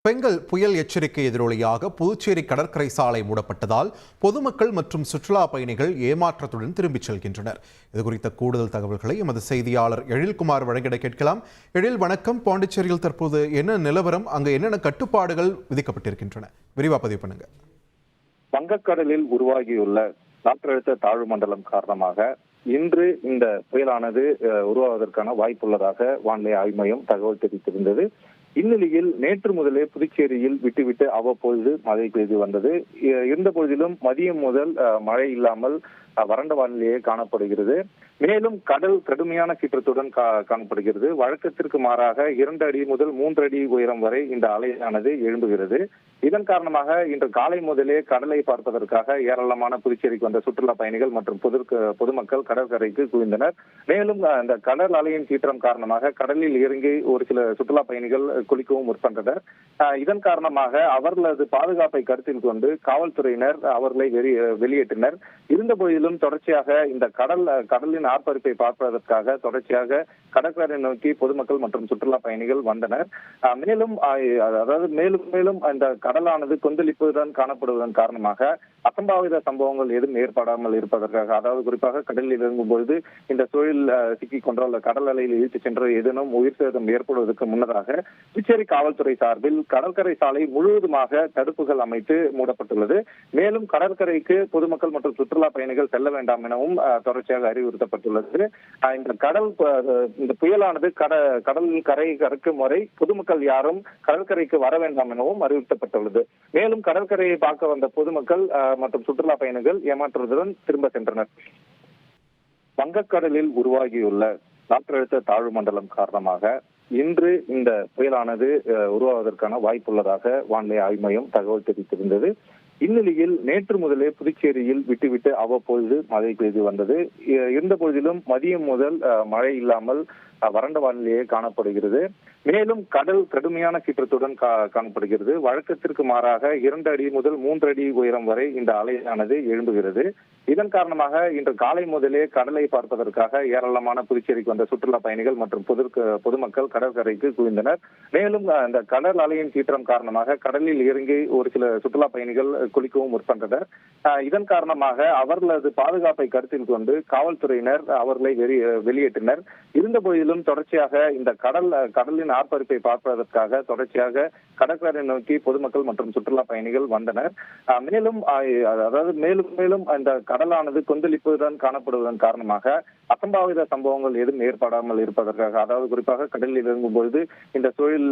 பெங்கல் புயல் எச்சரிக்கை எதிரொலியாக புதுச்சேரி கடற்கரை சாலை மூடப்பட்டதால் பொதுமக்கள் மற்றும் சுற்றுலா பயணிகள் ஏமாற்றத்துடன் திரும்பிச் செல்கின்றனர். இதுகுறித்த கூடுதல் தகவல்களை எமது செய்தியாளர் எழில்குமார் வழங்கிட கேட்கலாம். எழில், வணக்கம். பாண்டிச்சேரியில் தற்போது என்ன நிலவரம், அங்கு என்னென்ன கட்டுப்பாடுகள் விதிக்கப்பட்டிருக்கின்றன? விரிவா பதிவு பண்ணுங்க. வங்கக்கடலில் உருவாகியுள்ள காற்றழுத்த தாழ்வு மண்டலம் காரணமாக இன்று இந்த புயலானது உருவாவதற்கான வாய்ப்புள்ளதாக வானிலை ஆய்வு மையம் தகவல் தெரிவித்திருந்தது. இந்நிலையில் நேற்று முதலே புதுச்சேரியில் விட்டுவிட்டு அவ்வப்பொழுது மழை பெய்து வந்தது. இருந்த போதிலும் மதியம் முதல் மழை இல்லாமல் வறண்ட வானிலையே காணப்படுகிறது. மேலும் கடல் கடுமையான சீற்றத்துடன் காணப்படுகிறது. வழக்கத்திற்கு மாறாக 2 அடி முதல் 3 அடி உயரம் வரை இந்த அலையானது எழும்புகிறது. இதன் காரணமாக இன்று காலை முதலே கடலை பார்ப்பதற்காக ஏராளமான புதுச்சேரிக்கு வந்த சுற்றுலா பயணிகள் மற்றும் பொதுமக்கள் கடற்கரைக்கு குவிந்தனர். மேலும் இந்த கடல் அலையின் சீற்றம் காரணமாக கடலில் இறங்கி ஒரு சில சுற்றுலா பயணிகள் குளிக்கவும் முற்பட்டனர். இதன் காரணமாக அவர்களது பாதுகாப்பை கருத்தில் கொண்டு காவல்துறையினர் அவர்களை வெளியேற்றினர். இருந்த போதிலும் தொடர்ச்சியாக இந்த கடலின் ஆர்ப்பரிப்பை பார்ப்பதற்காக தொடர்ச்சியாக கடற்கரை நோக்கி பொதுமக்கள் மற்றும் சுற்றுலா பயணிகள் வந்தனர். மேலும் மேலும் இந்த கடலானது கொந்தளிப்புடன் காணப்படுவதன் காரணமாக அசம்பாவித சம்பவங்கள் எதுவும் ஏற்படாமல் இருப்பதற்காக, அதாவது குறிப்பாக கடலில் இறங்கும் பொழுது இந்த தொழில் சிக்கிக் கொண்டோ அல்ல கடல் அலையில் இழுத்து சென்ற ஏதேனும் உயிர் சேதம் ஏற்படுவதற்கு முன்னதாக புதுச்சேரி காவல்துறை சார்பில் கடற்கரை சாலை முழுவதுமாக தடுப்புகள் அமைத்து மூடப்பட்டுள்ளது. மேலும் கடற்கரைக்கு பொதுமக்கள் மற்றும் சுற்றுலா பயணிகள் செல்ல வேண்டாம் எனவும் தொடர்ச்சியாக அறிவுறுத்தப்பட்டுள்ளது. இந்த புயலானது கடலின் கரை கடக்கும் வரை பொதுமக்கள் யாரும் கடற்கரைக்கு வர வேண்டாம் எனவும் அறிவுறுத்தப்பட்டுள்ளது. மேலும் கடற்கரையை பார்க்க வந்த பொதுமக்கள் மற்றும் சுற்றுலா பயணிகள் ஏமாற்றுவதுடன் திரும்ப சென்றனர். வங்கக்கடலில் உருவாகியுள்ள காற்றழுத்த தாழ்வு மண்டலம் காரணமாக இன்று இந்த புயலானது உருவாவதற்கான வாய்ப்புள்ளதாக வானிலை ஆய்வு மையம் தகவல் தெரிவித்திருந்தது. இந்நிலையில் நேற்று முதலே புதுச்சேரியில் விட்டுவிட்டு அவ்வப்பொழுது மழை பெய்து வந்தது. இருந்த போதிலும் மதியம் முதல் மழை இல்லாமல் வறண்ட வானிலையே காணப்படுகிறது. மேலும் கடல் கடுமையான சீற்றத்துடன் காணப்படுகிறது. வழக்கத்திற்கு மாறாக 2 அடி முதல் 3 அடி உயரம் வரை இந்த அலையானது எழும்புகிறது. இதன் காரணமாக இன்று காலை முதலே கடலை பார்ப்பதற்காக ஏராளமான புதுச்சேரிக்கு வந்த சுற்றுலா பயணிகள் மற்றும் பொதுமக்கள் கடற்கரைக்கு குவிந்தனர். மேலும் இந்த கடல் அலையின் சீற்றம் காரணமாக கடலில் இறங்கி ஒரு சில சுற்றுலா பயணிகள் குளிக்கவும் முற்பட்டனர். இதன் காரணமாக அவர்களது பாதுகாப்பை கருத்தில் கொண்டு காவல்துறையினர் அவர்களை வெளியேற்றினர். இருந்த போதிலும் தொடர்ச்சியாக இந்த கடலின் ஆர்ப்பரிப்பை பார்ப்பதற்காக தொடர்ச்சியாக கடற்கரை நோக்கி பொதுமக்கள் மற்றும் சுற்றுலா பயணிகள் வந்தனர். மேலும் மேலும் இந்த கடலானது கொந்தளிப்புடன் காணப்படுவதன் காரணமாக அசம்பாவித சம்பவங்கள் எதுவும் ஏற்படாமல் இருப்பதற்காக, அதாவது குறிப்பாக கடலில் இறங்கும் பொழுது இந்த தொழில்